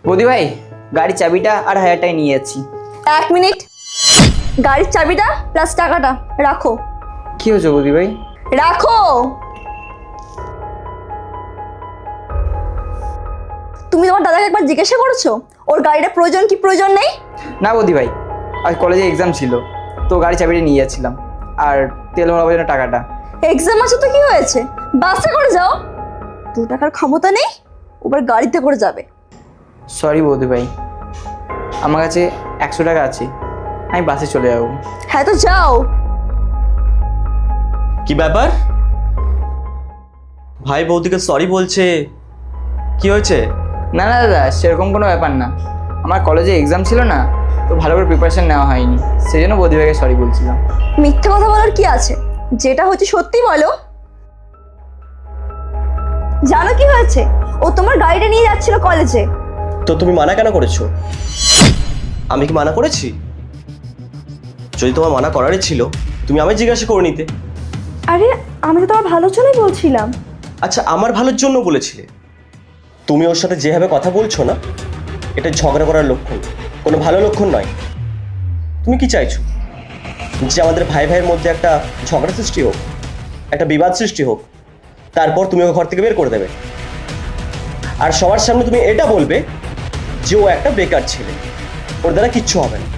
বৌদি ভাই, গাড়ির চাবিটা আর 1000 টাকা নিয়ে যাচ্ছি। 1 মিনিট, গাড়ির চাবিটা প্লাস টাকাটা রাখো। কি হয়েছে বৌদি ভাই? রাখো। তুমি তোমার দাদাকে একবার জিজ্ঞাসা করেছো ওর গাড়িটা প্রয়োজন কি প্রয়োজন নেই? না বৌদি ভাই, আজ কলেজে এক্সাম ছিল, তো গাড়ি চাবিটা নিয়ে যাচ্ছিলাম, আর তেল ভরাবার জন্য টাকাটা। এক্সাম আছে তো কি হয়েছে, বাসে করে যাও। 2 টাকার ক্ষমতা নেই, ওবার গাড়িতে করে যাবে। সরি বৌদি ভাই, আমার কাছে 100 টাকা আছে, আমি বাসে চলে যাবো। হ্যাঁ তো যাও। কি ব্যাপার? ভাই বৌদিকে সরি বলছে, কি হয়েছে? না না দাদা, সেরকম কোনো ব্যাপার না। আমার কলেজে এক্সাম ছিল না, তো ভালো করে প্রিপারেশন নেওয়া হয়নি, সেই জন্য বৌদি ভাইকে সরি বলছিলাম। মিথ্যে কথা বলার কি আছে, যেটা হচ্ছে সত্যি বলো। জানো কি হয়েছে, ও তোমার গাড়িটা নিয়ে যাচ্ছিল কলেজে। তো তুমি মানা কেন করেছো? আমি কি মানা করেছি? যদি তোমার মানা করারই ছিল তুমি আমায় জিজ্ঞাসা করে নিতে। আরে আমি তো তোমার ভালোর জন্যই বলছিলাম। আচ্ছা, আমার ভালোর জন্য বলেছিলে। তুমি ওর সাথে যেভাবে কথা বলছো না, এটা ঝগড়া করার লক্ষণ, কোনো ভালো লক্ষণ নয়। তুমি কি চাইছো যে আমাদের ভাই ভাইয়ের মধ্যে একটা ঝগড়া সৃষ্টি হোক, একটা বিবাদ সৃষ্টি হোক, তারপর তুমি ওকে ঘর থেকে বের করে দেবে, আর সবার সামনে তুমি এটা বলবে যে ও একটা বেকার ছেলে, ওর দ্বারা কিচ্ছু হবে না।